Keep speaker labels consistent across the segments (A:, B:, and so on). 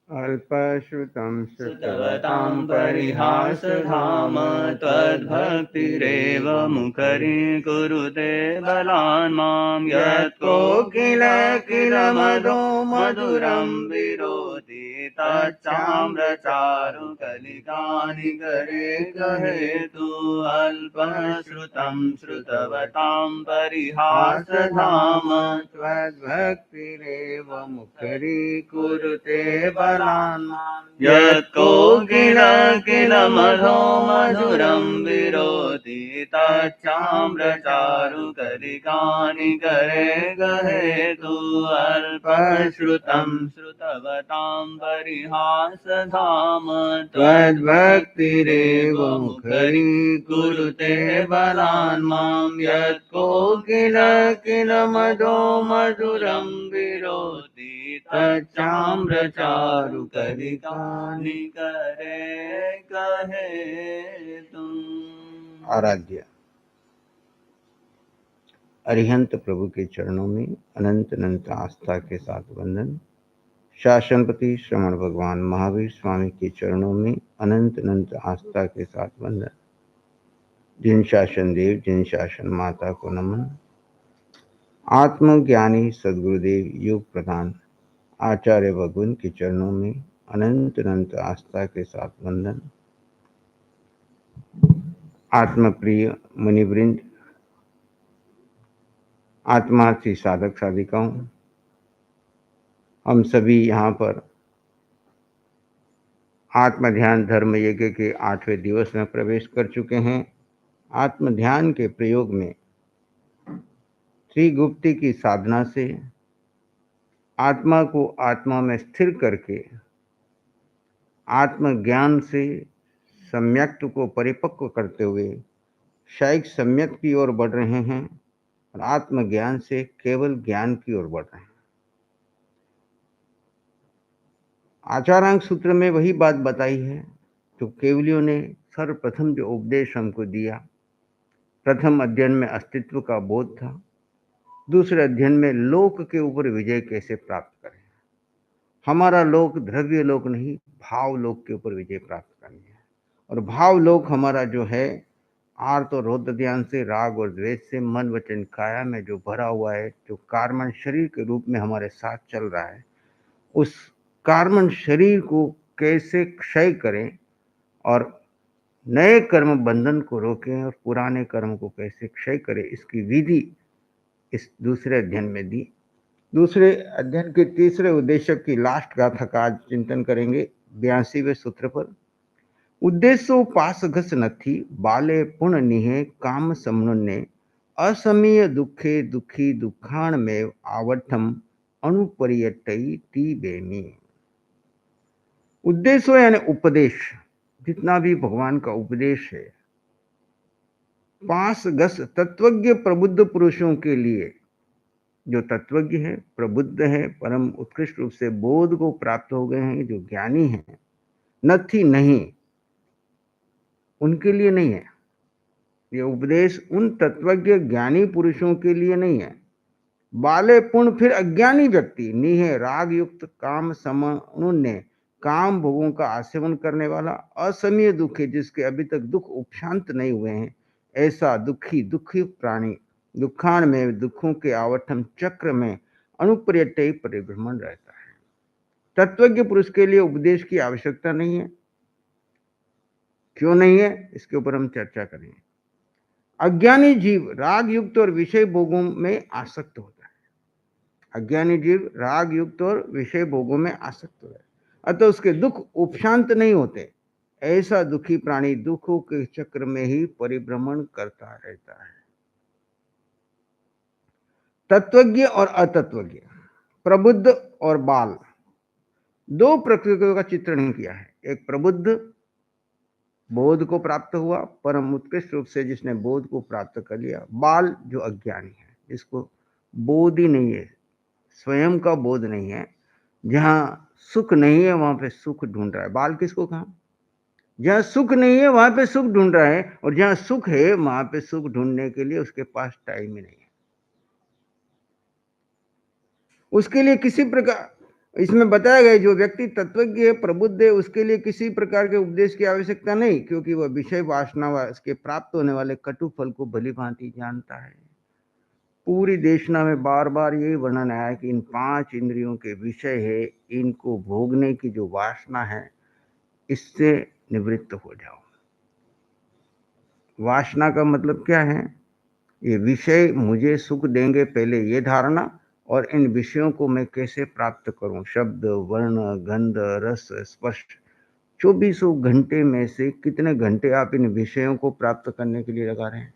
A: अल्पश्रुतं
B: श्रुतवतां
A: श्रुतवतां
B: परिहासधाम त्वद्भक्तिरेव मुखरीकुरुते बलान् मां यत्को किल किल मदो मधुरं विरोधि तच्चाम्रचारु कलिकानि करे गहेतु अल्पश्रुतं श्रुतवतां परिहासधाम
A: त्वद्भक्तिरेव मुखरीकुरुते बलान्
B: यत्को किल किल मधो मधुरं विरोधि तच्चाम्रचारु कलिकानि करे गहेतु अल्पश्रुतं श्रुतवतां परिहासधाम त्वद्भक्तिरेव मुखरीकुरुते बलान् मां यत्को किल किल मधो मधुरं विरोधि तच्चाम्रचारु कलिकानि करे गहेतु।
A: आराध्य अरिहंत प्रभु के चरणों में अनंत अनंत आस्था के साथ वंदन। शासनपति श्रवण भगवान महावीर स्वामी के चरणों में अनंत अनंत आस्था के साथ वंदन। जिन शासन देव जिन शासन माता को नमन। आत्मज्ञानी सदगुरुदेव युग प्रधान आचार्य भगवान के चरणों में अनंत अनंत आस्था के साथ वंदन। आत्मप्रिय मुनिवृंद, आत्मार्थी साधक साधिकाओं, हम सभी यहाँ पर आत्म ध्यान धर्म यज्ञ के 8वें दिवस में प्रवेश कर चुके हैं। आत्म ध्यान के प्रयोग में त्रिगुप्ति की साधना से आत्मा को आत्मा में स्थिर करके आत्मज्ञान से सम्यक्त को परिपक्व करते हुए शायिक सम्यक की ओर बढ़ रहे हैं और आत्मज्ञान से केवल ज्ञान की ओर बढ़ रहे हैं। आचारांक सूत्र में वही बात बताई है जो केवलियों ने सर्वप्रथम जो उपदेश हमको दिया। प्रथम अध्ययन में अस्तित्व का बोध था, दूसरे अध्ययन में लोक के ऊपर विजय कैसे प्राप्त करें। हमारा लोक द्रव्य लोक नहीं, भाव लोक के ऊपर विजय प्राप्त करनी है। और भाव लोक हमारा जो है आर्त और रौद्र ध्यान से, राग और द्वेष से, मन वचन काया में जो भरा हुआ है, जो कार्मण शरीर के रूप में हमारे साथ चल रहा है, उस कार्मण शरीर को कैसे क्षय करें और नए कर्म बंधन को रोकें और पुराने कर्म को कैसे क्षय करें, इसकी विधि इस दूसरे अध्ययन में दी। दूसरे अध्ययन के तीसरे उद्देश्य की लास्ट गाथा का आज चिंतन करेंगे 82वें सूत्र पर। उद्देश्य पास घस नथी बाले पुण्य निहे काम समनुन्ने असमीय दुखे दुखी दुखाण में आवठम अनुपर्यटई ती बेमी। उद्देश्य यानी उपदेश, जितना भी भगवान का उपदेश है, 5 गज तत्वज्ञ प्रबुद्ध पुरुषों के लिए, जो तत्वज्ञ है, प्रबुद्ध है, परम उत्कृष्ट रूप से बोध को प्राप्त हो गए हैं, जो ज्ञानी हैं, नथी नहीं, उनके लिए नहीं है। ये उपदेश उन तत्वज्ञ ज्ञानी पुरुषों के लिए नहीं है। बाले पुण्य फिर अज्ञानी व्यक्ति, निहे राग युक्त काम समनुन्ने, काम भोगों का आसेवन करने वाला, असमीय दुखी जिसके अभी तक दुख उपशांत नहीं हुए हैं, ऐसा दुखी प्राणी दुखान में, दुखों के आवठम चक्र में अनुपर्यटय परिभ्रमण रहता है। तत्वज्ञ पुरुष के लिए उपदेश की आवश्यकता नहीं है। क्यों नहीं है, इसके ऊपर हम चर्चा करेंगे। अज्ञानी जीव राग युक्त और विषय भोगों में आसक्त होता है। अज्ञानी जीव राग युक्त और विषय भोगों में आसक्त होता है, अतः उसके दुख उपशांत नहीं होते। ऐसा दुखी प्राणी दुखों के चक्र में ही परिभ्रमण करता रहता है। तत्वज्ञ और अतत्वज्ञ, प्रबुद्ध और बाल, दो प्रकृतियों का चित्रण किया है। एक प्रबुद्ध, बोध को प्राप्त हुआ, परम उत्कृष्ट रूप से जिसने बोध को प्राप्त कर लिया। बाल जो अज्ञानी है, जिसको बोध ही नहीं है, स्वयं का बोध नहीं है। जहां सुख नहीं है वहां पे सुख ढूंढ रहा है। बाल किसको कहा? जहां सुख नहीं है वहां पे सुख ढूंढ रहा है, और जहां सुख है वहां पे सुख ढूंढने के लिए उसके पास टाइम ही नहीं है। उसके लिए किसी प्रकार इसमें बताया गया जो व्यक्ति तत्वज्ञ है, प्रबुद्ध है, उसके लिए किसी प्रकार के उपदेश की आवश्यकता नहीं, क्योंकि वह विषय वासना के प्राप्त होने वाले कटु फल को भली भांति जानता है। पूरी देशना में बार बार यही वर्णन आया कि इन 5 इंद्रियों के विषय है, इनको भोगने की जो वासना है, इससे निवृत्त हो जाओ। वासना का मतलब क्या है? ये विषय मुझे सुख देंगे, पहले ये धारणा, और इन विषयों को मैं कैसे प्राप्त करूं। शब्द, वर्ण, गंध, रस, स्पर्श, 24 घंटे में से कितने घंटे आप इन विषयों को प्राप्त करने के लिए लगा रहे हैं?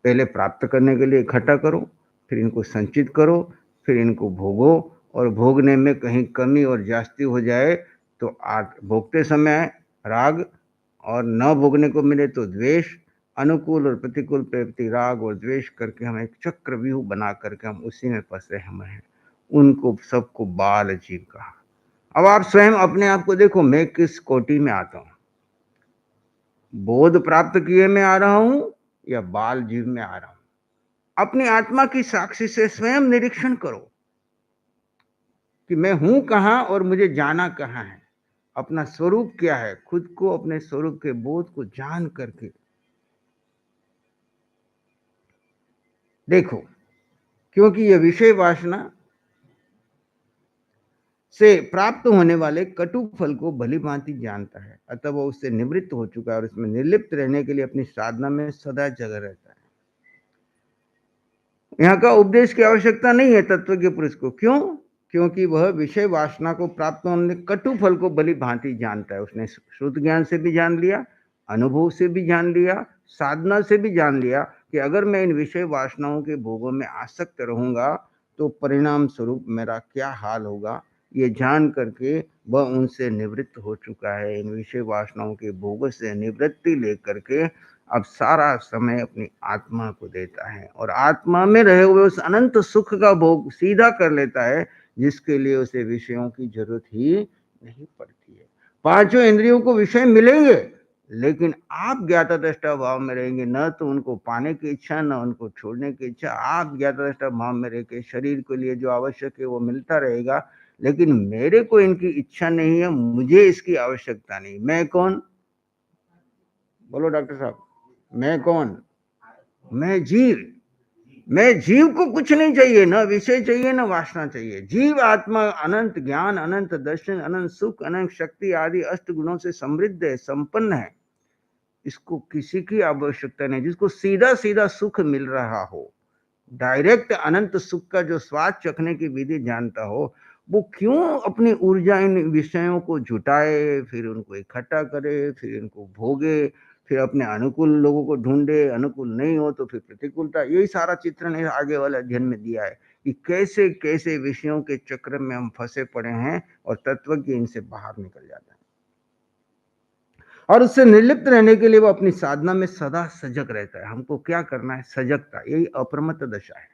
A: पहले प्राप्त करने के लिए इकट्ठा करो, फिर इनको संचित करो, फिर इनको भोगो, और भोगने में कहीं कमी और जास्ती हो जाए तो भोगते समय राग, और न भोगने को मिले तो द्वेष, अनुकूल और प्रतिकूल प्रति राग और द्वेष करके हम एक चक्रव्यूह बना करके हम उसी में फंसे हम हैं। उनको सबको बाल जीव कहा। अब आप स्वयं अपने आप को देखो, मैं किस कोटि में आता हूं? बोध प्राप्त किए में आ रहा हूं या बाल जीव में आ रहा हूं? अपनी आत्मा की साक्षी से स्वयं निरीक्षण करो कि मैं हूं कहां और मुझे जाना कहां है। अपना स्वरूप क्या है, खुद को अपने स्वरूप के बोध को जान करके देखो, क्योंकि यह विषय वासना से प्राप्त होने वाले कटु फल को भली भांति जानता है, अतः वह उससे निवृत्त हो चुका है और इसमें निर्लिप्त रहने के लिए अपनी साधना में सदा जगा रहता है। यहाँ का उपदेश की आवश्यकता नहीं है तत्वज्ञ पुरुष को। क्यों? क्योंकि वह विषय वासना को प्राप्त होने कटु फल को भली भांति जानता है। उसने श्रुत ज्ञान से भी जान लिया, अनुभव से भी जान लिया, साधना से भी जान लिया कि अगर मैं इन विषय वासनाओं के भोगों में आसक्त रहूंगा तो परिणाम स्वरूप मेरा क्या हाल होगा। ये जान करके वह उनसे निवृत्त हो चुका है। इन विषय वासनाओं के भोगों से निवृत्ति लेकर के अब सारा समय अपनी आत्मा को देता है और आत्मा में रहे हुए उस अनंत सुख का भोग सीधा कर लेता है, जिसके लिए उसे विषयों की जरूरत ही नहीं पड़ती है। 5 इंद्रियों को विषय मिलेंगे, लेकिन आप ज्ञाता दृष्टा भाव में रहेंगे, न तो उनको पाने की इच्छा, न उनको छोड़ने की इच्छा। आप ज्ञाता दृष्टा भाव में रह के शरीर के लिए जो आवश्यक है वो मिलता रहेगा, लेकिन मेरे को इनकी इच्छा नहीं है, मुझे इसकी आवश्यकता नहीं। मैं कौन? बोलो डॉक्टर साहब। मैं कौन? मैं जीव। मैं जीव को कुछ नहीं चाहिए, ना विषय चाहिए, ना वासना चाहिए। जीव आत्मा अनंत ज्ञान, अनंत दर्शन, अनंत सुख, अनंत शक्ति आदि अष्ट गुणों से समृद्ध है, संपन्न है। इसको किसी की आवश्यकता नहीं। जिसको सीधा सीधा सुख मिल रहा हो, डायरेक्ट अनंत सुख का जो स्वाद चखने की विधि जानता हो, वो क्यों अपनी ऊर्जा इन विषयों को जुटाए, फिर उनको इकट्ठा करे, फिर इनको भोगे, फिर अपने अनुकूल लोगों को ढूंढे, अनुकूल नहीं हो तो फिर प्रतिकूलता। यही सारा चित्रण आगे वाले अध्ययन में दिया है कि कैसे कैसे विषयों के चक्र में हम फंसे पड़े हैं और तत्वज्ञ इनसे बाहर निकल जाता है और उससे निर्लिप्त रहने के लिए वो अपनी साधना में सदा सजग रहता है। हमको क्या करना है? सजगता। यही अप्रमत्त दशा है।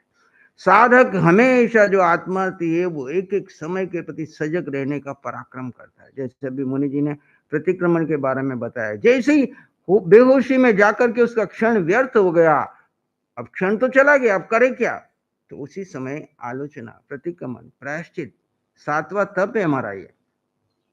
A: साधक हमेशा जो आत्मा आती है वो एक एक समय के प्रति सजग रहने का पराक्रम करता है। जैसे अभी मुनि जी ने प्रतिक्रमण के बारे में बताया, जैसे ही बेहोशी में जाकर के उसका क्षण व्यर्थ हो गया, अब क्षण तो चला गया, अब करे क्या? तो उसी समय आलोचना, प्रतिक्रमण, प्रायश्चित, 7वां तप है हमारा। ये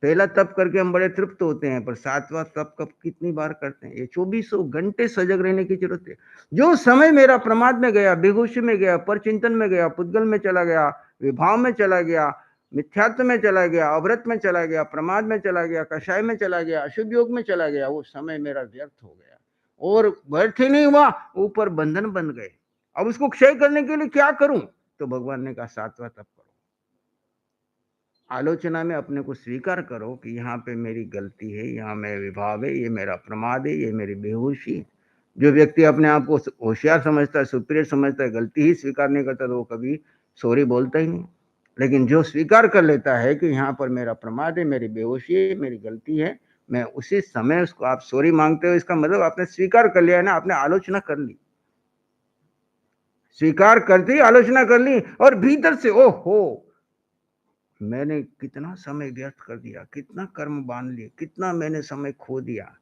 A: पहला तप करके हम बड़े तृप्त होते हैं, पर 7वां तप कब कितनी बार करते हैं? ये 24 घंटे सजग रहने की जरूरत है। जो समय मेरा प्रमाद में गया, बेहोशी में गया, पर चिंतन में गया, पुद्गल में चला गया, विभाव में चला गया, मिथ्यात्व में चला गया, अव्रत में चला गया, प्रमाद में चला गया, कषाय में चला गया, अशुभ योग में चला गया, वो समय मेरा व्यर्थ हो गया और व्यर्थ ही नहीं हुआ, ऊपर बंधन बन गए। अब उसको क्षय करने के लिए क्या करूं? तो भगवान ने कहा 7वां तप करो। आलोचना में अपने को स्वीकार करो कि यहाँ पे मेरी गलती है, यहाँ मेरा विभाव है, ये मेरा प्रमाद है, ये मेरी बेहोशी है। जो व्यक्ति अपने आप को होशियार समझता है, सुपीरियर समझता है, गलती ही स्वीकार नहीं करता, तो वो कभी सॉरी बोलता ही नहीं। लेकिन जो स्वीकार कर लेता है कि यहाँ पर मेरा प्रमाद है, मेरी बेहोशी है, मेरी गलती है, मैं उसी समय उसको आप सॉरी मांगते हो, इसका मतलब आपने स्वीकार कर लिया है ना, आपने आलोचना कर ली। स्वीकार करते ही आलोचना कर ली और भीतर से ओहो, मैंने कितना समय व्यर्थ कर दिया, कितना कर्म बांध लिए, कितना मैंने समय खो दिया।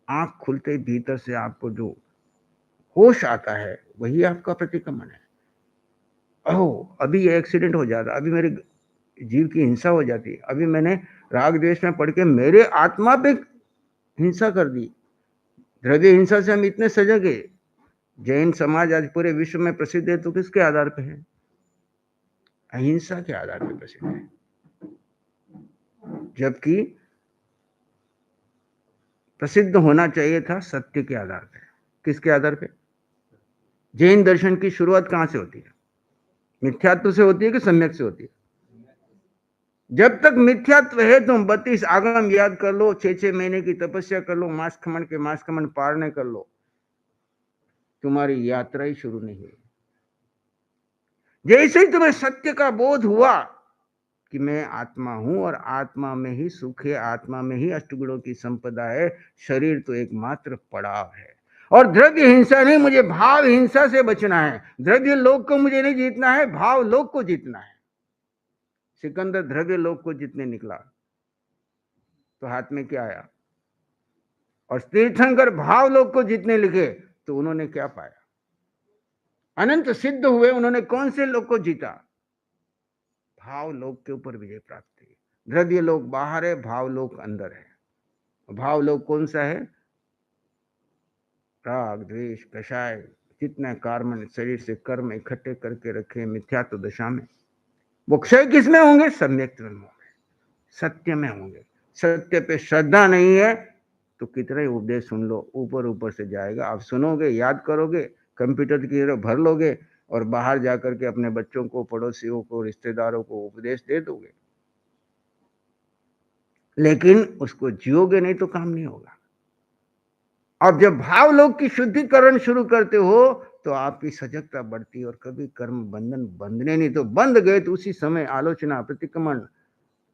A: आंख खुलते भीतर से आपको जो होश आता है वही आपका प्रतिक्रमण है। ओह, अभी ये एक्सीडेंट हो जाता, अभी मेरे जीव की हिंसा हो जाती है। अभी मैंने राग द्वेष में पढ़ के मेरे आत्मा पे हिंसा कर दी। द्रव्य हिंसा से हम इतने सजग है। जैन समाज आज पूरे विश्व में प्रसिद्ध है तो किसके आधार पे है? अहिंसा के आधार पे प्रसिद्ध है। जबकि प्रसिद्ध होना चाहिए था सत्य के आधार पे। किसके आधार पे? जैन दर्शन की शुरुआत कहां से होती है? मिथ्यात्व से होती है कि सम्यक से होती है? जब तक मिथ्यात्व है तुम 32 आगम याद कर लो, 6 महीने की तपस्या कर लो, मांस खमन के मांस खमन पारने कर लो, तुम्हारी यात्रा ही शुरू नहीं हुई। जैसे ही तुम्हें सत्य का बोध हुआ कि मैं आत्मा हूं और आत्मा में ही सुख है, आत्मा में ही अष्टगुणों की संपदा है, शरीर तो एकमात्र पड़ाव है। और द्रव्य हिंसा नहीं, मुझे भाव हिंसा से बचना है। द्रव्य लोक को मुझे नहीं जीतना है, भाव लोक को जीतना है। सिकंदर द्रव्य लोक को जीतने निकला तो हाथ में क्या आया? और तीर्थंकर भाव लोक को जीतने लिखे तो उन्होंने क्या पाया? अनंत सिद्ध हुए। उन्होंने कौन से लोक को जीता? भाव लोक के ऊपर विजय प्राप्त की। द्रव्य लोक बाहर है, भाव लोक अंदर है। भाव लोक कौन सा है? राग द्वेष कषाय जितने कर्म शरीर से कर्म इकट्ठे करके रखे मिथ्यात्व दशा में, वो क्षय किस में होंगे? सम्यक में होंगे, सत्य में होंगे। सत्य पे श्रद्धा नहीं है तो कितना ही उपदेश सुन लो, ऊपर ऊपर से जाएगा। आप सुनोगे, याद करोगे, कंप्यूटर की तरह भर लोगे और बाहर जाकर के अपने बच्चों को, पड़ोसियों को, रिश्तेदारों को उपदेश दे दोगे, लेकिन उसको जियोगे नहीं तो काम नहीं होगा। अब जब भाव लोक की शुद्धिकरण शुरू करते हो तो आपकी सजगता बढ़ती है और कभी कर्म बंधन बंधने नहीं, तो बंध गए तो उसी समय आलोचना, प्रतिक्रमण,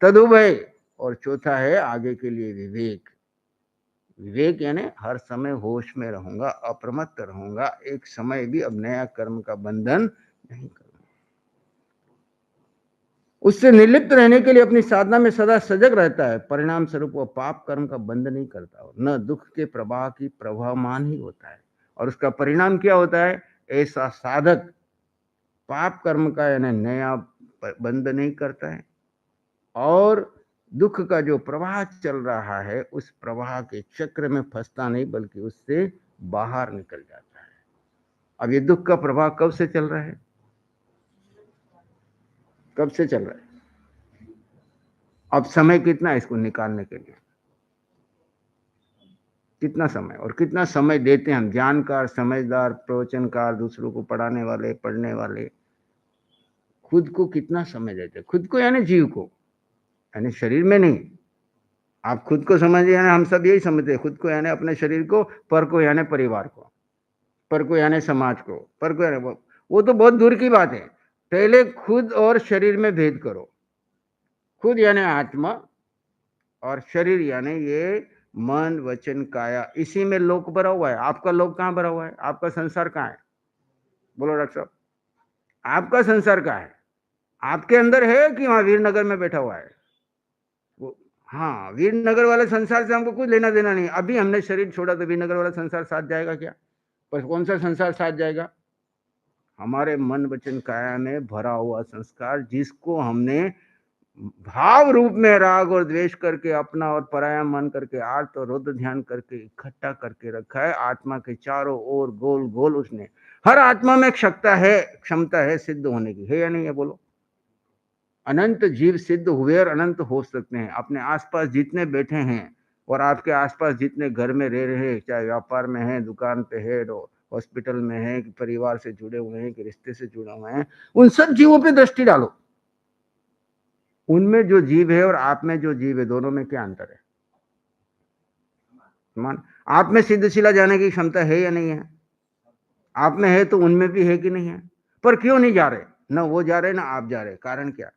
A: तदुभय, और चौथा है आगे के लिए विवेक। विवेक यानी हर समय होश में रहूंगा, अप्रमत्त रहूंगा, एक समय भी अब नया कर्म का बंधन नहीं करूंगा। उससे निर्लिप्त रहने के लिए अपनी साधना में सदा सजग रहता है। परिणाम स्वरूप वो पाप कर्म का बंध नहीं करता हो, न दुख के प्रवाह की प्रवाहमान ही होता है। और उसका परिणाम क्या होता है? ऐसा साधक पाप कर्म का यानी नया बंध नहीं करता है और दुख का जो प्रवाह चल रहा है उस प्रवाह के चक्र में फंसता नहीं, बल्कि उससे बाहर निकल जाता है। अब ये दुख का प्रवाह कब से चल रहा है? कब से चल रहा है? अब समय कितना है इसको निकालने के लिए? कितना समय, और कितना समय देते हैं हम? जानकार, समझदार, प्रवचनकार, दूसरों को पढ़ाने वाले, पढ़ने वाले, खुद को कितना समय देते हैं? खुद को यानी जीव को, यानी शरीर में नहीं। आप खुद को समझिए, यानी हम सब यही समझते हैं खुद को, यानी अपने शरीर को, पर को यानी परिवार को, पर को यानी समाज को, पर को यानी वो तो बहुत दूर की बात है। पहले खुद और शरीर में भेद करो। खुद यानी आत्मा और शरीर यानी ये मन वचन काया, इसी में लोक भरा हुआ है। आपका लोक कहां भरा हुआ है? आपका संसार कहां है? बोलो डॉक्टर साहब, आपका संसार कहां है? आपके अंदर है कि वहां वीरनगर में बैठा हुआ है? वो, हाँ, वीरनगर वाले संसार से हमको कुछ लेना देना नहीं। अभी हमने शरीर छोड़ा तो वीरनगर वाला संसार साथ जाएगा क्या? पर कौन सा संसार साथ जाएगा? हमारे मन वचन काया में भरा हुआ संस्कार, जिसको हमने भाव रूप में राग और द्वेष करके, अपना और पराया मन करके, आर्त और रुद्र ध्यान करके इकट्ठा करके रखा है। आत्मा के चारों ओर गोल गोल उसने, हर आत्मा में क्षमता है सिद्ध होने की, है या नहीं है? बोलो। अनंत जीव सिद्ध हुए और अनंत हो सकते हैं। अपने आसपास जितने बैठे हैं और आपके आसपास जितने घर में रह रहे हैं, चाहे व्यापार में है, दुकान पे है, हॉस्पिटल में है, कि परिवार से जुड़े हुए हैं, कि रिश्ते से जुड़े हुए हैं, उन सब जीवों पे दृष्टि डालो। उनमें जो जीव है और आप में जो जीव है, दोनों में क्या अंतर है? मान, आप में सिद्धशिला जाने की क्षमता है या नहीं है? आप में है तो उनमें भी है कि नहीं है? पर क्यों नहीं जा रहे? ना वो जा रहे ना आप जा रहे। कारण क्या?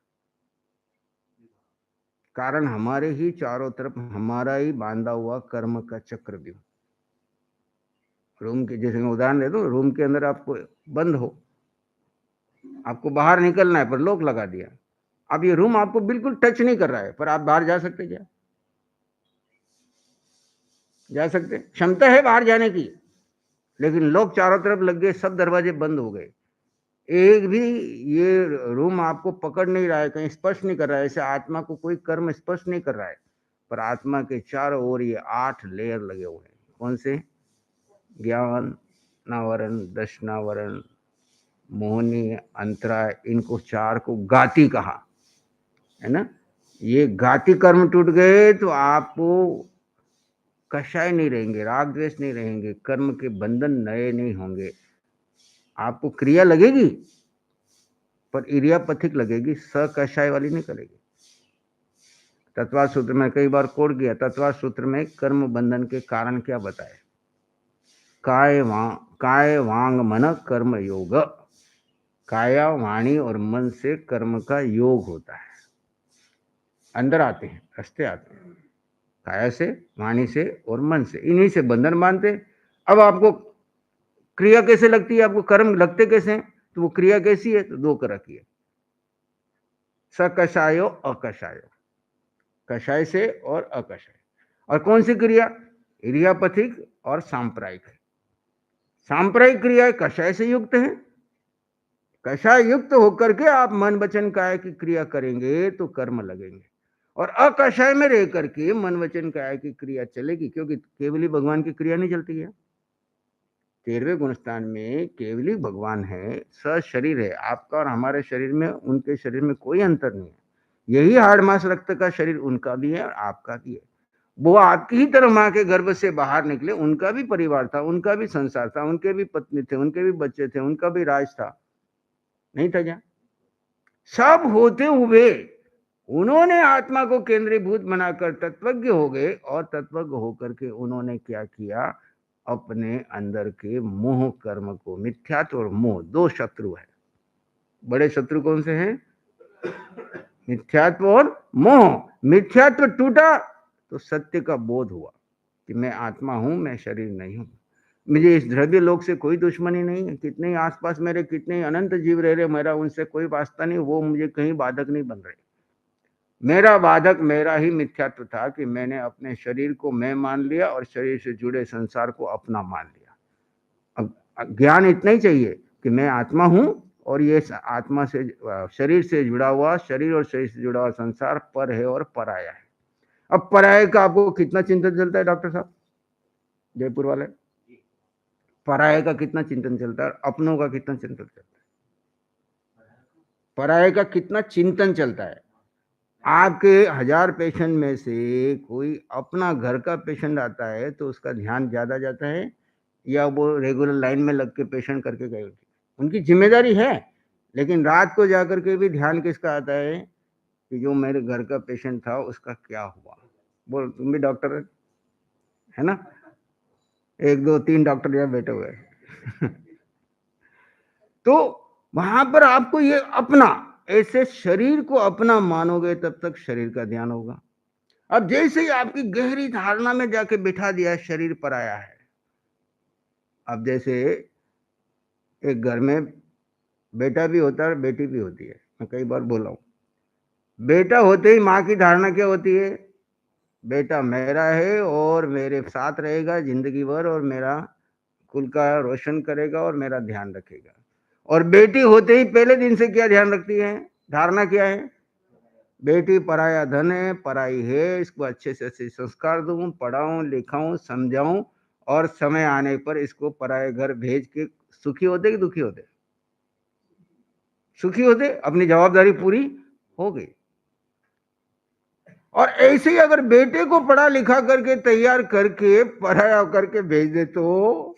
A: कारण हमारे ही चारों तरफ हमारा ही बांधा हुआ कर्म का चक्र भी। रूम के, जैसे मैं उदाहरण दे दूं, रूम के अंदर आपको बंद हो, आपको बाहर निकलना है पर लॉक लगा दिया। अब ये रूम आपको बिल्कुल टच नहीं कर रहा है, पर आप बाहर जा सकते क्या? जा सकते? क्षमता है बाहर जाने की, लेकिन लोग चारों तरफ लग गए, सब दरवाजे बंद हो गए। एक भी ये रूम आपको पकड़ नहीं रहा है, कहीं स्पर्श नहीं कर रहा है, ऐसे आत्मा को कोई कर्म स्पर्श नहीं कर रहा है, पर आत्मा के चारों ओर ये 8 लेयर लगे हुए हैं। कौन से? ज्ञान, नावरण, दशनावरण, मोहनी, अंतराय, इनको 4 को गाति कहा है ना। ये गाति कर्म टूट गए तो आपको कषाय नहीं रहेंगे, राग द्वेष नहीं रहेंगे, कर्म के बंधन नए नहीं होंगे। आपको क्रिया लगेगी पर इरियापथिक लगेगी, सकषाय वाली नहीं करेगी। तत्वार सूत्र में कई बार कोड किया, तत्वार सूत्र में कर्म बंधन के कारण क्या बताए? काय वांग मन कर्म योग। काया, वाणी और मन से कर्म का योग होता है। अंदर आते हैं, रास्ते आते हैं, काया से, वाणी से और मन से, इन्हीं से बंधन बांधते। अब आपको क्रिया कैसे लगती है, आपको कर्म लगते कैसे हैं? तो वो क्रिया कैसी है? तो 2 तरह की है, सकषायो अकषायो, कषाय से और अकषाय। और कौन सी क्रिया? इरियापथिक और सांप्रायिक। सांप्रायिक क्रिया कषाय से युक्त है। कषाय युक्त होकर के आप मन वचन काया की क्रिया करेंगे तो कर्म लगेंगे, और अकषाय में रह करके मन वचन काया की क्रिया चलेगी, क्योंकि केवली भगवान की क्रिया नहीं चलती है। 13वें गुणस्थान में केवली भगवान है, सशरीर है। आपका और हमारे शरीर में, उनके शरीर में कोई अंतर नहीं है। यही हाड़ मांस रक्त का शरीर उनका भी है और आपका भी है। वो आपकी ही तरह माँ के गर्भ से बाहर निकले, उनका भी परिवार था, उनका भी संसार था, उनके भी पत्नी थे, उनके भी बच्चे थे, उनका भी राज था, नहीं था क्या? सब होते हुए उन्होंने आत्मा को केंद्रीभूत बनाकर तत्वज्ञ हो गए, और तत्वज्ञ होकर के उन्होंने क्या किया? अपने अंदर के मोह कर्म को, मिथ्यात्व और मोह 2 शत्रु है। बड़े शत्रु कौन से हैं? मिथ्यात्व और मोह। मिथ्यात्व टूटा तो सत्य का बोध हुआ कि मैं आत्मा हूं, मैं शरीर नहीं हूं। मुझे इस द्रव्य लोक से कोई दुश्मनी नहीं है, कितने ही आसपास मेरे कितने ही अनंत जीव रह रहे, मेरा उनसे कोई वास्ता नहीं, वो मुझे कहीं बाधक नहीं बन रहे। मेरा बाधक मेरा ही मिथ्यात्व था कि मैंने अपने शरीर को मैं मान लिया और शरीर से जुड़े संसार को अपना मान लिया। अब ज्ञान इतना ही चाहिए कि मैं आत्मा हूं, और ये आत्मा से, शरीर से जुड़ा हुआ, शरीर और शरीर से जुड़ा हुआ संसार पर है और पराया है। अब पराये का आपको कितना चिंतन चलता है डॉक्टर साहब, जयपुर वाले? पराये का कितना चिंतन चलता है, अपनों का कितना चिंतन चलता है? पराये का कितना चिंतन चलता है? आपके 1000 पेशेंट में से कोई अपना घर का पेशेंट आता है तो उसका ध्यान ज्यादा जाता है, या वो रेगुलर लाइन में लग के पेशेंट करके गए? उनकी जिम्मेदारी है, लेकिन रात को जाकर के भी ध्यान किसका आता है कि जो मेरे घर का पेशेंट था उसका क्या हुआ? बोल, तुम भी डॉक्टर है ना? 1 2 3 डॉक्टर यहाँ बैठे हुए हैं। तो वहां पर आपको ये अपना, ऐसे शरीर को अपना मानोगे तब तक शरीर का ध्यान होगा। अब जैसे ही आपकी गहरी धारणा में जाके बिठा दिया शरीर पर आया है, अब जैसे एक घर में बेटा भी होता है, बेटी भी होती है, मैं कई बार बोला हूं। बेटा होते ही माँ की धारणा क्या होती है? बेटा मेरा है और मेरे साथ रहेगा जिंदगी भर, और मेरा कुल का रोशन करेगा और मेरा ध्यान रखेगा। और बेटी होते ही पहले दिन से क्या ध्यान रखती है? धारणा क्या है? बेटी पराया धन है, पराई है, इसको अच्छे से अच्छे संस्कार दूं, पढ़ाऊं, लिखाऊं, समझाऊं, और समय आने पर इसको पराये घर भेज के सुखी होते कि दुखी होते? सुखी होते, अपनी जवाबदारी पूरी हो गई। और ऐसे ही अगर बेटे को पढ़ा लिखा करके तैयार करके पढ़ाया करके भेज दे तो,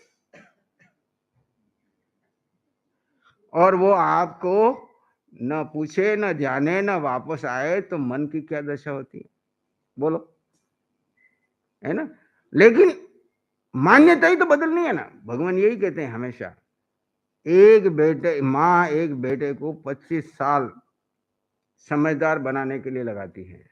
A: और वो आपको न पूछे, न जाने, न वापस आए, तो मन की क्या दशा होती है? बोलो, है ना? लेकिन मान्यता ही तो बदलनी है ना। भगवान यही कहते हैं हमेशा, एक बेटे, माँ एक बेटे को 25 साल समझदार बनाने के लिए लगाती है।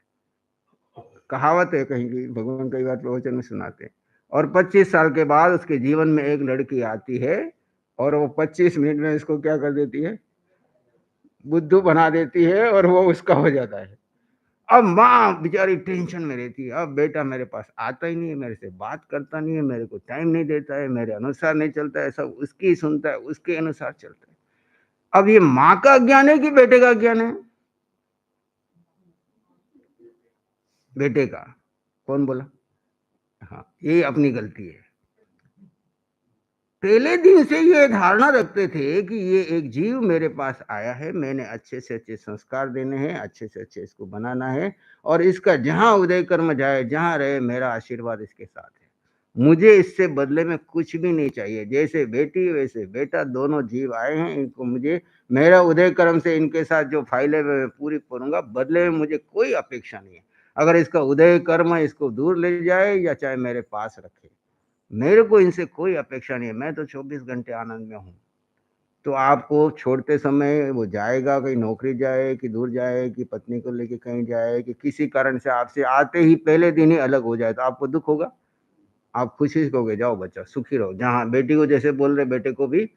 A: कहावत है कहीं की, भगवान कई बार प्रवचन में सुनाते हैं। और 25 साल के बाद उसके जीवन में एक लड़की आती है, और वो 25 मिनट में इसको क्या कर देती है? बुद्धू बना देती है, और वो उसका हो जाता है। अब माँ बेचारी टेंशन में रहती है, अब बेटा मेरे पास आता ही नहीं है, मेरे से बात करता नहीं है, मेरे को टाइम नहीं देता है, मेरे अनुसार नहीं चलता है, सब उसकी ही सुनता है, उसके अनुसार चलता है। अब ये माँ का अज्ञान है कि बेटे का अज्ञान है? बेटे का। कौन बोला? हाँ, ये अपनी गलती है। पहले दिन से ये धारणा रखते थे कि ये एक जीव मेरे पास आया है, मैंने अच्छे से अच्छे संस्कार देने हैं, अच्छे से अच्छे इसको बनाना है, और इसका जहां उदय कर्म जाए, जहां रहे, मेरा आशीर्वाद इसके साथ है। मुझे इससे बदले में कुछ भी नहीं चाहिए। जैसे बेटी वैसे बेटा, दोनों जीव आए हैं, इनको मुझे मेरा उदय कर्म से इनके साथ जो फाइलें मैं पूरी करूंगा, बदले में मुझे कोई अपेक्षा नहीं है। अगर इसका उदय कर्म इसको दूर ले जाए या चाहे मेरे पास रखे, मेरे को इनसे कोई अपेक्षा नहीं है। मैं तो 24 घंटे आनंद में हूं। तो आपको छोड़ते समय वो जाएगा, कहीं नौकरी जाए कि दूर जाए कि पत्नी को लेके कहीं जाए कि किसी कारण से आपसे आते ही पहले दिन ही अलग हो जाए, तो आपको दुख होगा? आप खुशी से कहोगे जाओ बच्चा सुखी रहो, जहां बेटी को जैसे बोल रहे बेटे को भी।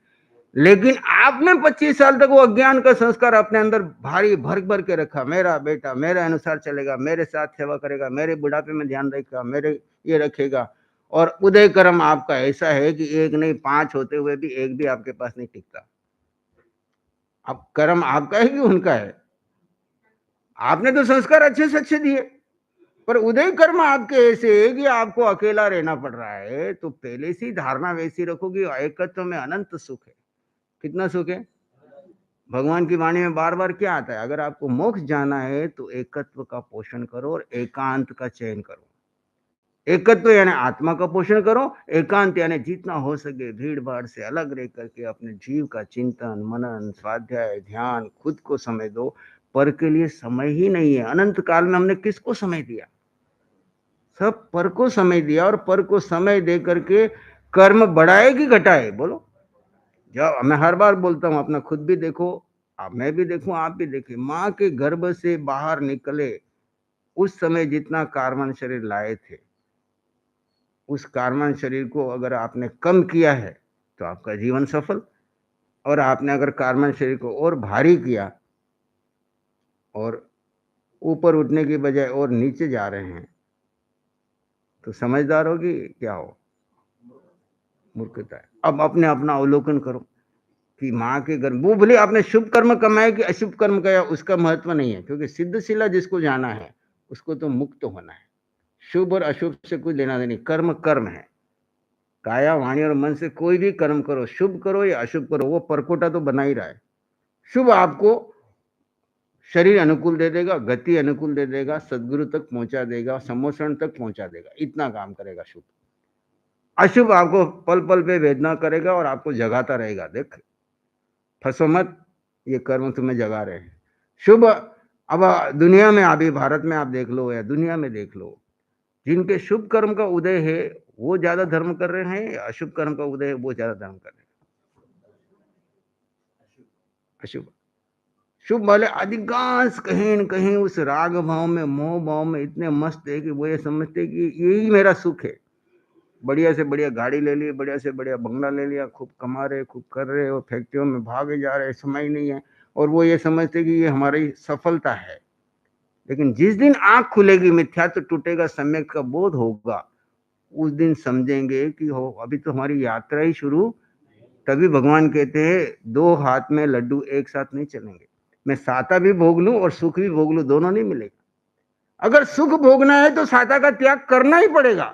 A: लेकिन आपने 25 साल तक वो अज्ञान का संस्कार अपने अंदर भारी भर भर के रखा, मेरा बेटा मेरे अनुसार चलेगा, मेरे साथ सेवा करेगा, मेरे बुढ़ापे में ध्यान रखेगा, मेरे ये रखेगा। और उदय कर्म आपका ऐसा है कि एक नहीं 5 होते हुए भी एक भी आपके पास नहीं टिकता। अब कर्म आपका है कि उनका है? आपने तो संस्कार अच्छे से अच्छे दिए, पर उदय कर्म आपके ऐसे है कि आपको अकेला रहना पड़ रहा है। तो पहले से ही धारणा वैसी रखोगी, एकत्व में अनंत सुख है। कितना सुख है? भगवान की वाणी में बार बार क्या आता है? अगर आपको मोक्ष जाना है तो एकत्व का पोषण करो और एकांत का चयन करो। एकत्व यानी आत्मा का पोषण करो, एकांत यानी जितना हो सके भीड़ भाड़ से अलग रह करके अपने जीव का चिंतन मनन स्वाध्याय ध्यान, खुद को समय दो। पर के लिए समय ही नहीं है। अनंत काल में हमने किसको समय दिया? सब पर को समय दिया, और पर को समय दे करके कर्म बढ़ाए कि घटाए? बोलो। जब मैं हर बार बोलता हूं, अपना खुद भी देखो, आप मैं भी देखूं, आप भी देखें। माँ के गर्भ से बाहर निकले उस समय जितना कार्बन शरीर लाए थे, उस कार्बन शरीर को अगर आपने कम किया है तो आपका जीवन सफल। और आपने अगर कार्बन शरीर को और भारी किया और ऊपर उठने की बजाय और नीचे जा रहे हैं, तो समझदार हो कि क्या हो? मूर्खता है। अब अपने अपना अवलोकन करो कि माँ के गर्भ, वो भले आपने शुभ कर्म कमाया कि अशुभ कर्म किया, उसका महत्व नहीं है, क्योंकि सिद्धशिला जिसको जाना है उसको तो मुक्त होना है। शुभ और अशुभ से कुछ लेना देना नहीं। कर्म कर्म है। काया वाणी और मन से कोई भी कर्म करो, शुभ करो या अशुभ करो, वो परकोटा तो बना ही रहा है। शुभ आपको शरीर अनुकूल दे देगा, गति अनुकूल दे देगा, सदगुरु तक पहुंचा देगा, सम्मोषण तक पहुंचा देगा, इतना काम करेगा शुभ। अशुभ आपको पल पल पे वेदना करेगा और आपको जगाता रहेगा, देख फंसो मत, ये कर्म तुम्हें जगा रहे हैं। शुभ, अब दुनिया में, अभी भारत में आप देख लो या दुनिया में देख लो, जिनके शुभ कर्म का उदय है वो ज्यादा धर्म कर रहे हैं, या अशुभ कर्म का उदय है वो ज्यादा धर्म कर रहे हैं? अशुभ। शुभ वाले अधिकांश कहीं न कहीं उस राग भाव में मोह भाव में इतने मस्त है कि वो ये समझते कि यही मेरा सुख है। बढ़िया से बढ़िया गाड़ी ले ली, बढ़िया से बढ़िया बंगला ले लिया, खूब कमा रहे, खूब कर रहे, और फैक्ट्रियों में भागे जा रहे, समय ही नहीं है, और वो ये समझते कि ये हमारी सफलता है। लेकिन जिस दिन आंख खुलेगी, मिथ्यात्व टूटेगा, सम्यक का बोध होगा, उस दिन समझेंगे कि हो अभी तो हमारी यात्रा ही शुरू। तभी भगवान कहते हैं दो हाथ में लड्डू एक साथ नहीं चलेंगे। मैं साता भी भोग लूं और सुख भी भोग लूं, दोनों नहीं मिलेगा। अगर सुख भोगना है तो साता का त्याग करना ही पड़ेगा।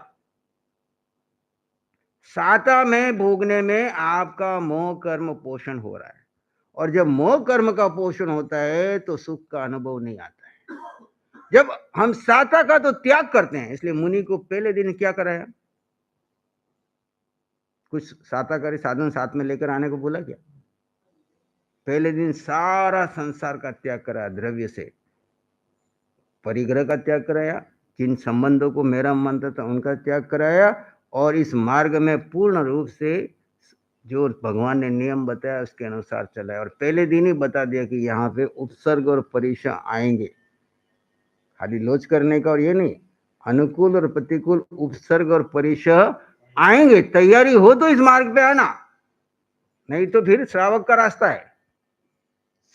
A: साता में भोगने में आपका मोह कर्म पोषण हो रहा है, और जब मोह कर्म का पोषण होता है तो सुख का अनुभव नहीं आता है। जब हम साता का तो त्याग करते हैं, इसलिए मुनि को पहले दिन क्या कराया? कुछ साताकारी साधन साथ में लेकर आने को बोला क्या? पहले दिन सारा संसार का त्याग कराया, द्रव्य से परिग्रह का त्याग कराया, जिन संबंधों को मेरा मानता था उनका त्याग कराया, और इस मार्ग में पूर्ण रूप से जो भगवान ने नियम बताया उसके अनुसार चला है। और पहले दिन ही बता दिया कि यहाँ पे उपसर्ग और परीक्षा आएंगे, खाली लोच करने का और ये नहीं, अनुकूल और प्रतिकूल उपसर्ग और परीक्षा आएंगे। तैयारी हो तो इस मार्ग पे आना, नहीं तो फिर श्रावक का रास्ता है।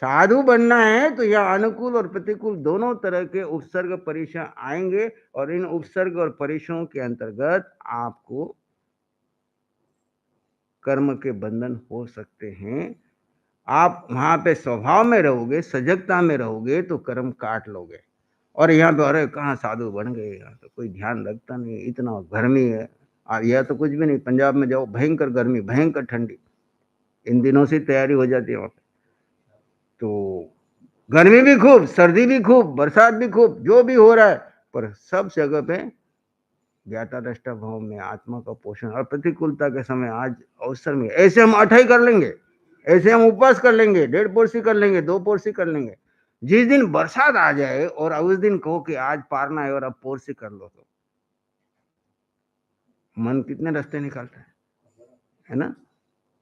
A: साधु बनना है तो यह अनुकूल और प्रतिकूल दोनों तरह के उपसर्ग परीक्षा आएंगे, और इन उपसर्ग और परीक्षाओं के अंतर्गत आपको कर्म के बंधन हो सकते हैं। आप वहां पे स्वभाव में रहोगे, सजगता में रहोगे तो कर्म काट लोगे। और यहाँ पे अरे कहाँ साधु बन गए, यहाँ तो कोई ध्यान रखता नहीं, इतना गर्मी है। यह तो कुछ भी नहीं, पंजाब में जाओ भयंकर गर्मी, भयंकर ठंडी, इन दिनों से तैयारी हो जाती है वहां पे। तो गर्मी भी खूब, सर्दी भी खूब, बरसात भी खूब, जो भी हो रहा है, पर सब जगह पे ज्ञाता दृष्टा भाव में आत्मा का पोषण। और प्रतिकूलता के समय आज अवसर में ऐसे हम 8 कर लेंगे, ऐसे हम उपवास कर लेंगे, 1.5 पोरसी कर लेंगे, 2 पोरसी कर लेंगे। जिस दिन बरसात आ जाए और उस दिन कहो कि आज पारना है और अब पोरसी कर लो, तो मन कितने रास्ते निकालता है ना।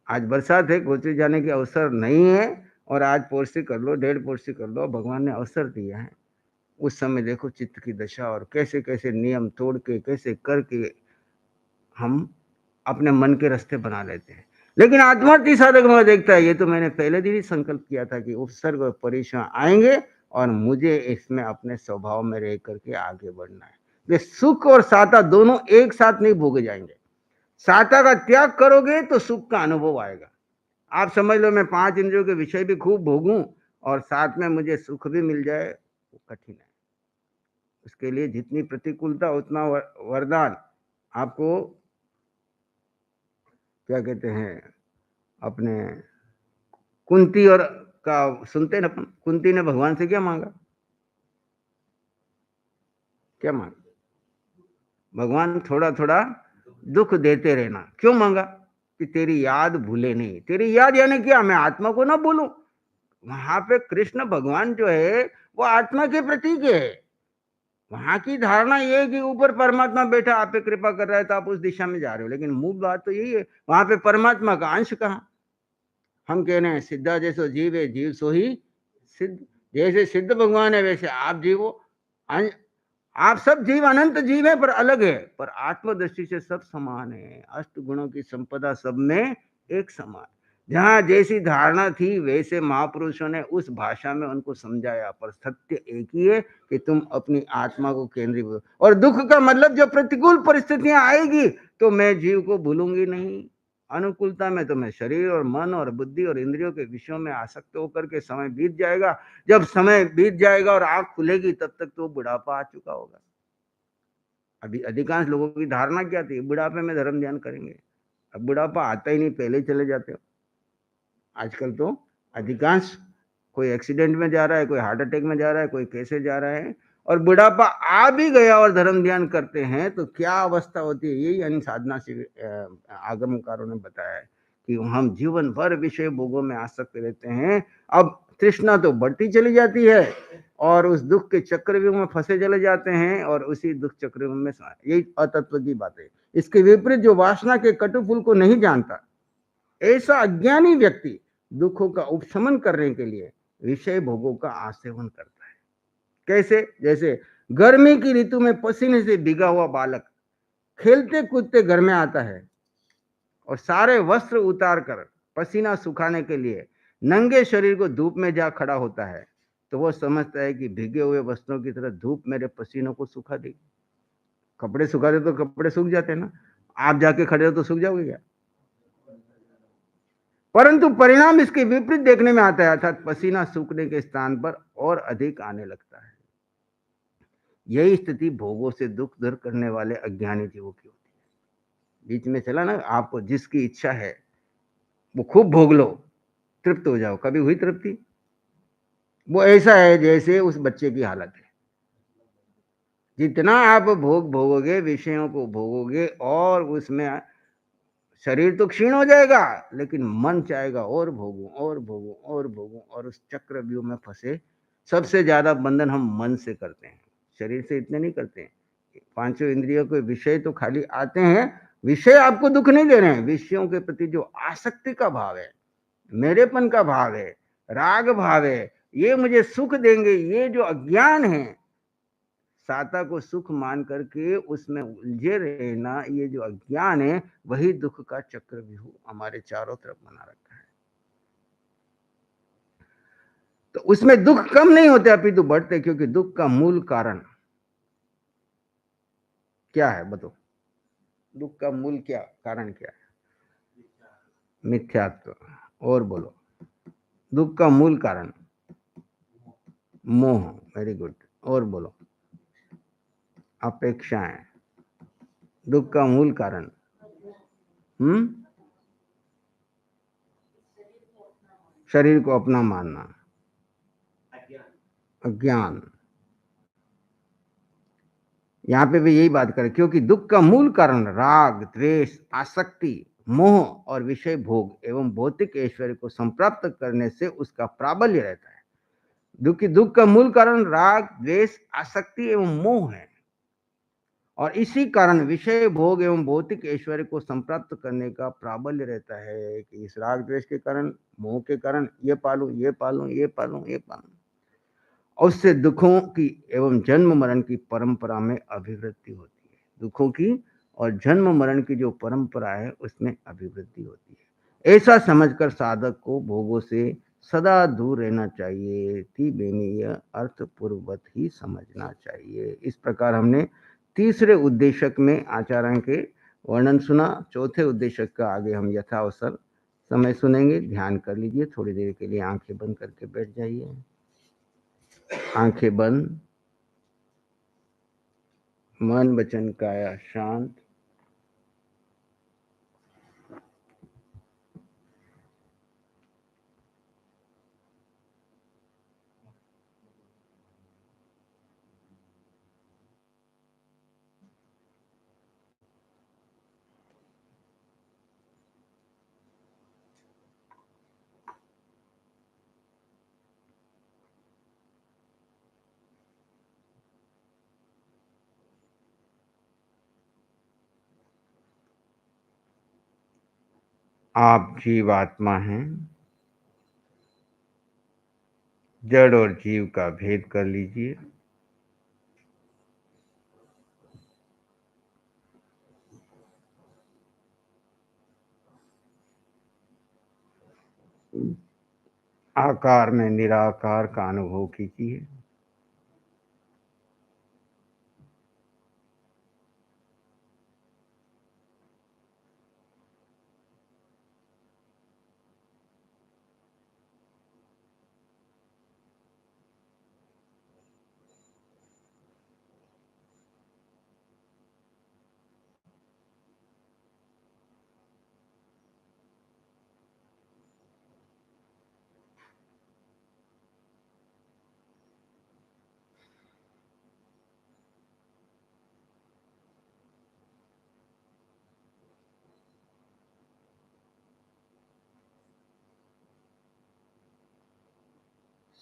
A: आज बरसात है, कोची जाने की अवसर नहीं है, और आज पोरसी कर लो, 1.5 पोरसी कर लो, भगवान ने अवसर दिया है। उस समय देखो चित्त की दशा, और कैसे कैसे नियम तोड़ के, कैसे करके हम अपने मन के रास्ते बना लेते हैं। लेकिन आत्मार्थी साधक में देखता है, ये तो मैंने पहले दिन ही संकल्प किया था कि उपसर्ग और परिश्रम आएंगे और मुझे इसमें अपने स्वभाव में रह करके आगे बढ़ना है। वे सुख और साता दोनों एक साथ नहीं भोगे जाएंगे। साता का त्याग करोगे तो सुख का अनुभव आएगा। आप समझ लो मैं 5 इंद्रियों के विषय भी खूब भोगूं और साथ में मुझे सुख भी मिल जाए, वो कठिन है। उसके लिए जितनी प्रतिकूलता उतना वरदान। आपको क्या कहते हैं, अपने कुंती और का सुनते ना, कुंती ने भगवान से क्या मांगा, क्या मांगा? भगवान थोड़ा थोड़ा दुख देते रहना। क्यों मांगा? कि तेरी याद भूले नहीं। तेरी याद यानी क्या? मैं आत्मा को ना भूलूं। वहां पे कृष्ण भगवान जो है वो आत्मा के प्रतीक है। वहां की धारणा ये है कि ऊपर परमात्मा बैठा आप पे कृपा कर रहा है तो आप उस दिशा में जा रहे हो, लेकिन मूल बात तो यही है, वहां पे परमात्मा का अंश कहां? हम कह रहे हैं सिद्धा जैसो जीव है, जीव सो ही सिद्ध। जैसे सिद्ध भगवान है वैसे आप जीवो। आप सब जीव अनंत जीव है पर अलग है, पर आत्मदृष्टि से सब समान है। अष्ट गुणों की संपदा सब में एक समान। जहां जैसी धारणा थी वैसे महापुरुषों ने उस भाषा में उनको समझाया, पर सत्य एक ही है कि तुम अपनी आत्मा को केंद्रीय। और दुख का मतलब जब प्रतिकूल परिस्थितियां आएगी तो मैं जीव को भूलूंगी नहीं। अनुकूलता में तो मैं शरीर और मन और बुद्धि और इंद्रियों के विषयों में आसक्त होकर के समय बीत जाएगा। जब समय बीत जाएगा और आंख खुलेगी तब तक तो बुढ़ापा आ चुका होगा। अभी अधिकांश लोगों की धारणा क्या थी, बुढ़ापे में धर्म ध्यान करेंगे। अब बुढ़ापा आता ही नहीं, पहले ही चले जाते हो। आजकल तो अधिकांश कोई एक्सीडेंट में जा रहा है, कोई हार्ट अटैक में जा रहा है, कोई कैसे जा रहा है, और बुढ़ापा आ भी गया और धर्म ध्यान करते हैं तो क्या अवस्था होती है। यही यानी साधना से आगमकारों ने बताया है कि हम जीवन भर विषय भोगों में आसक्त रहते हैं। अब तृष्णा तो बढ़ती चली जाती है और उस दुख के चक्रव्यूह में फंसे चले जाते हैं, और उसी दुख चक्रव्यूह में यही अतत्व की बात है। इसके विपरीत जो वासना के कटु फूल को नहीं जानता, ऐसा अज्ञानी व्यक्ति दुखों का उपशमन करने के लिए विषय भोगों का आसेवन करता है। कैसे? जैसे गर्मी की ऋतु में पसीने से भीगा हुआ बालक खेलते कूदते घर में आता है और सारे वस्त्र उतार कर पसीना सुखाने के लिए नंगे शरीर को धूप में जा खड़ा होता है, तो वो समझता है कि भीगे हुए वस्त्रों की तरह धूप मेरे पसीनों को सुखा देगी। कपड़े सुखा दे तो कपड़े सूख जाते हैं ना, आप जाके खड़े हो तो सूख जाओगे क्या? परंतु परिणाम इसके विपरीत देखने में आता है, अर्थात पसीना सूखने के स्थान पर और अधिक आने लगता है। यही स्थिति भोगों से दुख दूर करने वाले अज्ञानी जीवों की होती है। बीच में चला ना, आपको जिसकी इच्छा है वो खूब भोग लो, तृप्त हो जाओ। कभी हुई तृप्ति? वो ऐसा है जैसे उस बच्चे की हालत है। जितना आप भोग भोगोगे, विषयों को भोगोगे, और उसमें शरीर तो क्षीण हो जाएगा, लेकिन मन चाहेगा और भोगूं और भोगूं और भोगूं, और उस चक्रव्यूह में फंसे। सबसे ज्यादा बंधन हम मन से करते हैं, शरीर से इतने नहीं करते हैं। पांचों इंद्रियों के विषय तो खाली आते हैं, विषय आपको दुख नहीं दे रहे हैं। विषयों के प्रति जो आसक्ति का भाव है, मेरेपन का भाव है, राग भाव है, ये मुझे सुख देंगे, ये जो अज्ञान है, साता को सुख मान करके उसमें उलझे रहना, ये जो अज्ञान है, वही दुख का चक्रव्यूह हमारे चारों तरफ बना रखा है। तो उसमें दुख कम नहीं होते अपितु बढ़ते, क्योंकि दुख का मूल कारण क्या है? बताओ, दुख का मूल क्या कारण क्या है? मिथ्यात्व। और बोलो। दुख का मूल कारण मोह। Very good. और बोलो। अपेक्षाएं। दुख का मूल कारण शरीर को अपना मानना, अज्ञान। यहां पे भी यही बात करें, क्योंकि दुख का मूल कारण राग, द्वेष, आसक्ति, मोह और विषय भोग एवं भौतिक ऐश्वर्य को संप्राप्त करने से उसका प्राबल्य रहता है। दुख का मूल कारण राग, द्वेष, आसक्ति एवं मोह है, और इसी कारण विषय भोग एवं भौतिक ऐश्वर्य को संप्राप्त करने का प्राबल्य रहता है कि इस राग द्वेष के कारण, मोह के कारण ये पालूं, ये पालूं, ये पालूं, ये पालूं, और उससे दुखों की एवं जन्म मरण की परंपरा में अभिवृद्धि होती है। दुखों की और जन्म मरण की जो परंपरा है उसमें अभिवृद्धि होती है। ऐसा समझकर साधक को भोगों से सदा दूर रहना चाहिए। थी बेनीय अर्थ पूर्ववत ही समझना चाहिए। इस प्रकार हमने तीसरे उद्देशक में आचरण के वर्णन सुना। चौथे उद्देशक का आगे हम यथावसर समय सुनेंगे। ध्यान कर लीजिए। थोड़ी देर के लिए आंखें बंद करके बैठ जाइए। आंखें बंद, मन वचन काया शांत। आप जीवात्मा हैं। जड़ और जीव का भेद कर लीजिए। आकार में निराकार का अनुभव कीजिए।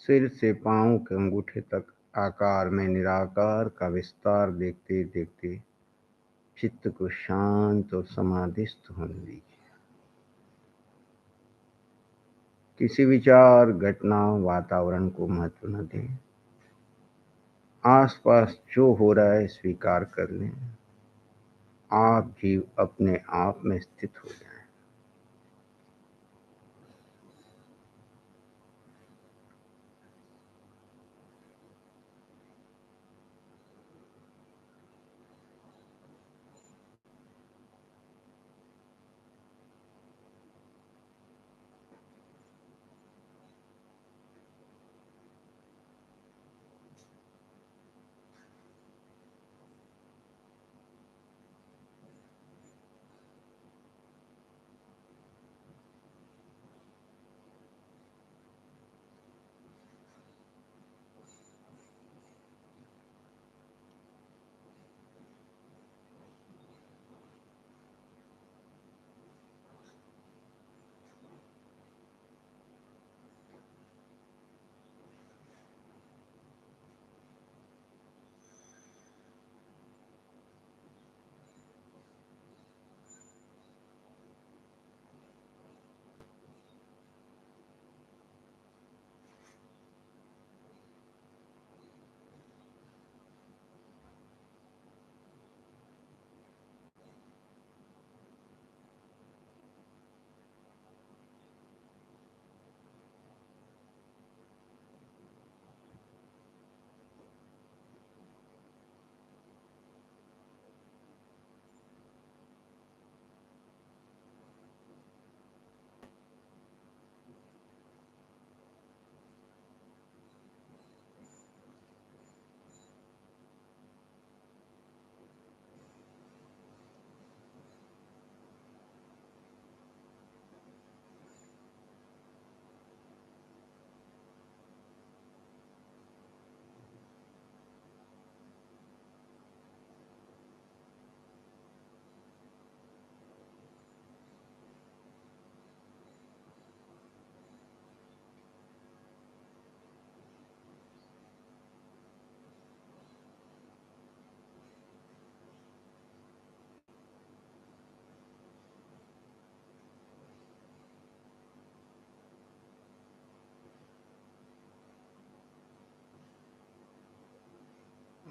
A: सिर से पांव के अंगूठे तक आकार में निराकार का विस्तार देखते देखते चित्त को शांत और समाधिस्थ होने दीजिए। किसी विचार, घटना, वातावरण को महत्व न दें। आसपास जो हो रहा है स्वीकार कर लें। आप जीव अपने आप में स्थित हो जाएं।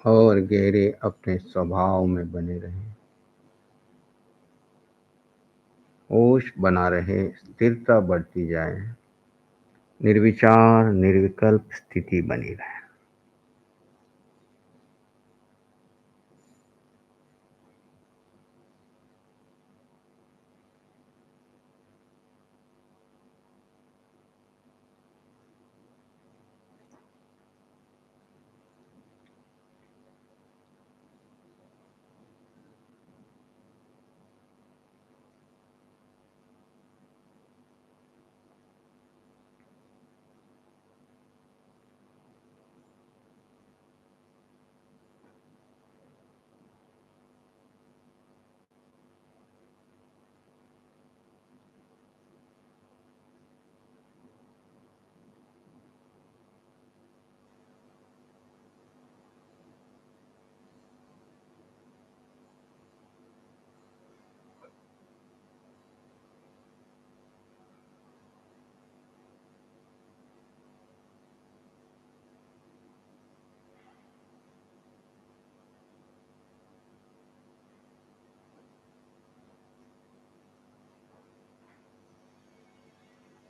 A: और गहरे अपने स्वभाव में बने रहें। होश बना रहे, स्थिरता बढ़ती जाए, निर्विचार निर्विकल्प स्थिति बनी रहे।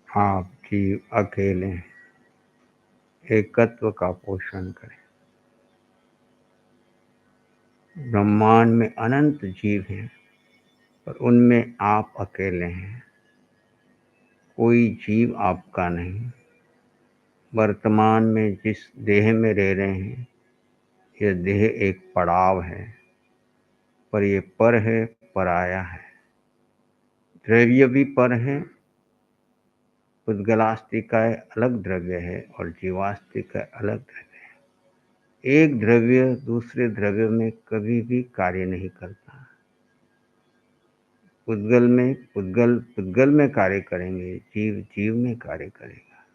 A: आप जीव अकेले एकत्व का पोषण करें। ब्रह्मांड में अनंत जीव हैं, पर उनमें आप अकेले हैं। कोई जीव आपका नहीं। वर्तमान में जिस देह में रह रहे हैं, यह देह एक पड़ाव है, पर ये पर है, पराया है। द्रव्य भी पर है। पुद्गलास्तिकाय अलग द्रव्य है और जीवास्तिकाय अलग द्रव्य है। एक द्रव्य दूसरे द्रव्य में कभी भी कार्य नहीं करता। पुद्गल में कार्य करेंगे, जीव जीव में कार्य करेगा।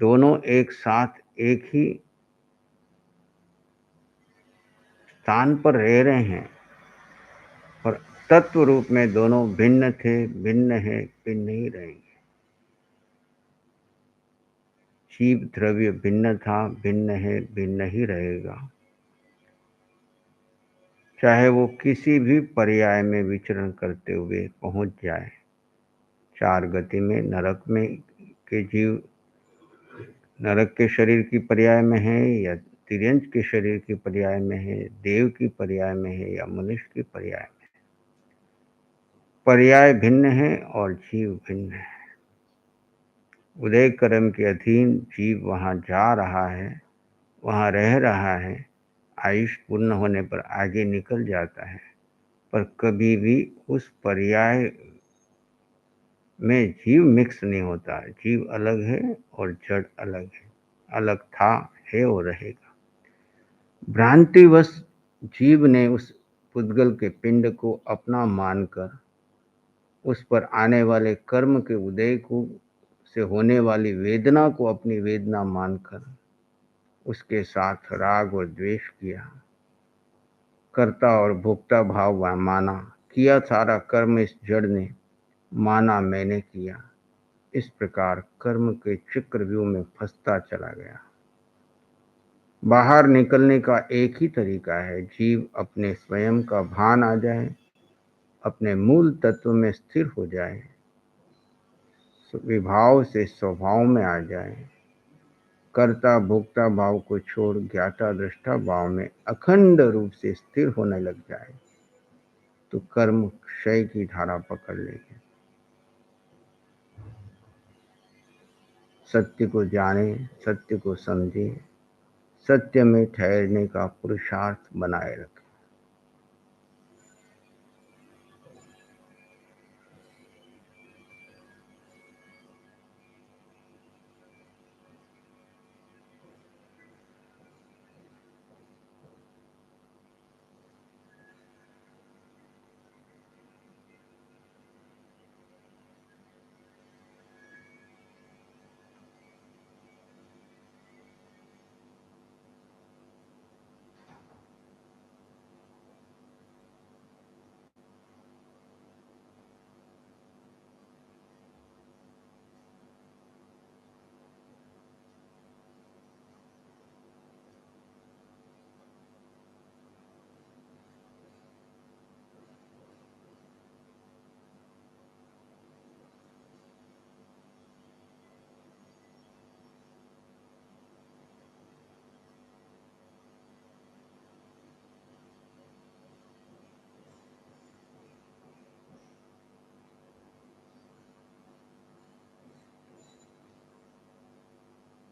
A: दोनों एक साथ एक ही स्थान पर रह रहे हैं, और तत्व रूप में दोनों भिन्न थे, भिन्न है, भिन्न ही रहेंगे। जीव द्रव्य भिन्न था, भिन्न है, भिन्न ही रहेगा। चाहे वो किसी भी पर्याय में विचरण करते हुए पहुंच जाए। चार गति में नरक में के जीव नरक के शरीर की पर्याय में है, या तिर्यंच के शरीर की पर्याय में है, देव की पर्याय में है, या मनुष्य की पर्याय में है। पर्याय भिन्न है और जीव भिन्न है। उदय कर्म के अधीन जीव वहां जा रहा है, वहां रह रहा है, आयुष पूर्ण होने पर आगे निकल जाता है, पर कभी भी उस पर्याय में जीव मिक्स नहीं होता। जीव अलग है और जड़ अलग है, अलग था, है और रहेगा। भ्रांतिवश जीव ने उस पुद्गल के पिंड को अपना मानकर, उस पर आने वाले कर्म के उदय को से होने वाली वेदना को अपनी वेदना मानकर उसके साथ राग और द्वेष किया। कर्ता और भोक्ता भाव माना। किया सारा कर्म इस जड़ ने, माना मैंने किया। इस प्रकार कर्म के चक्रव्यूह में फंसता चला गया। बाहर निकलने का एक ही तरीका है, जीव अपने स्वयं का भान आ जाए, अपने मूल तत्व में स्थिर हो जाए, विभाव से स्वभाव में आ जाए, कर्ता भोक्ता भाव को छोड़ ज्ञाता दृष्टा भाव में अखंड रूप से स्थिर होने लग जाए, तो कर्म क्षय की धारा पकड़ लेगी। सत्य को जाने, सत्य को समझे, सत्य में ठहरने का पुरुषार्थ बनाए रखें।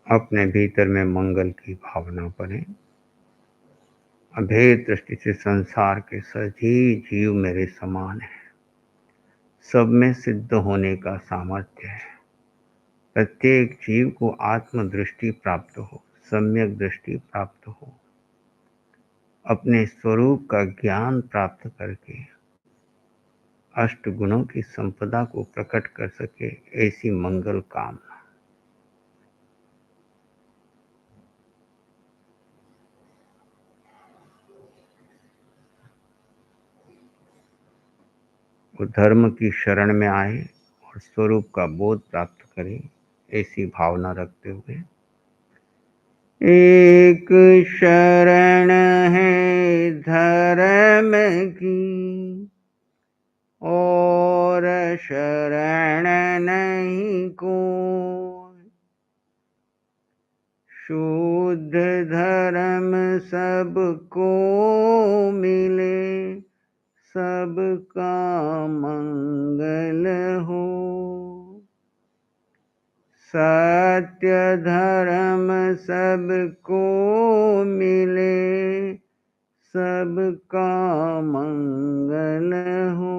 A: अपने भीतर में मंगल की भावना करें। अभेद दृष्टि से संसार के सभी जीव मेरे समान हैं, सब में सिद्ध होने का सामर्थ्य है। प्रत्येक जीव को आत्मदृष्टि प्राप्त हो, सम्यक दृष्टि प्राप्त हो, अपने स्वरूप का ज्ञान प्राप्त करके अष्ट गुणों की संपदा को प्रकट कर सके, ऐसी मंगल कामना। वो धर्म की शरण में आए और स्वरूप का बोध प्राप्त करें, ऐसी भावना रखते हुए एक शरण है धर्म की और शरण नहीं कोई, शुद्ध धर्म सबको मिले, सबका मंगल हो। सत्य धर्म सबको मिले, सबका मंगल हो।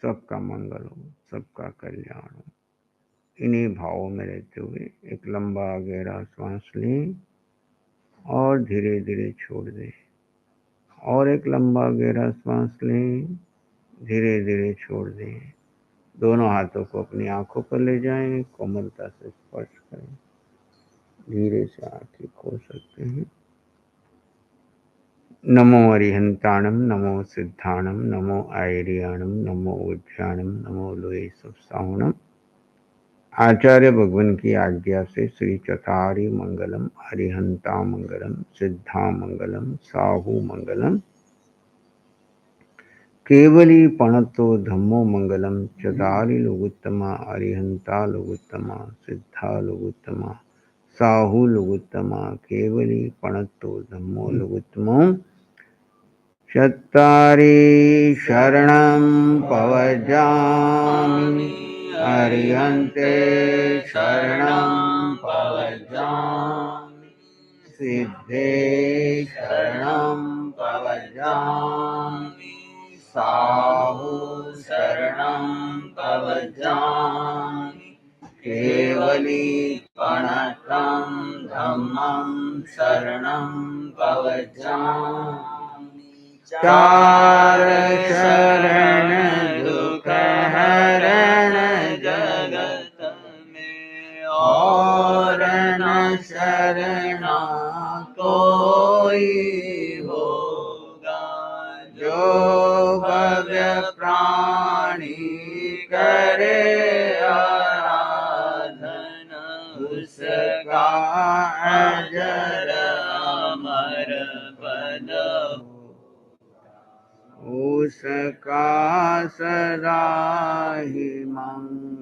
A: सबका मंगल हो, सबका कल्याण हो। इन्हीं भावों में रहते हुए एक लंबा गहरा श्वास लें और धीरे धीरे छोड़ दें, और एक लंबा गहरा श्वास लें, धीरे धीरे छोड़ दें। दोनों हाथों को अपनी आंखों पर ले जाएं, कोमलता से स्पर्श करें, धीरे से आंखें खोल सकते हैं। नमो अरिहंताणम, नमो सिद्धाणम, नमो आयरियाणम, नमो उज्जाणम, नमो लोये सप्सावणम। आचार्य भगवान की आज्ञा से श्री चतारी मंगलम, अरिहंता मंगलम, सिद्धा मंगलम, साहू मंगलम, केवली पणतो धम्मो मंगलम, चदारी लोगुत्तमा, अरिहंता लोगुत्तमा, सिद्धा लोगुत्तमा, साहू लोगुत्तमा, केवली पणतो धम्मो लोगुत्तमो। चत्तारि शरणं पवजामि, अरिहन्ते शरणं पवजामि, सिद्धे शरणं पवजामि, साहू शरणं पवजामि, केवली पणतं धम्मं शरणं पवजामि। चार शरण दुख हरण जगत में, और न शरणा कोई होगा। जो भव्य प्राणी करे आराधन, उसका अजर अमर पद, उसका सदा ही मंगल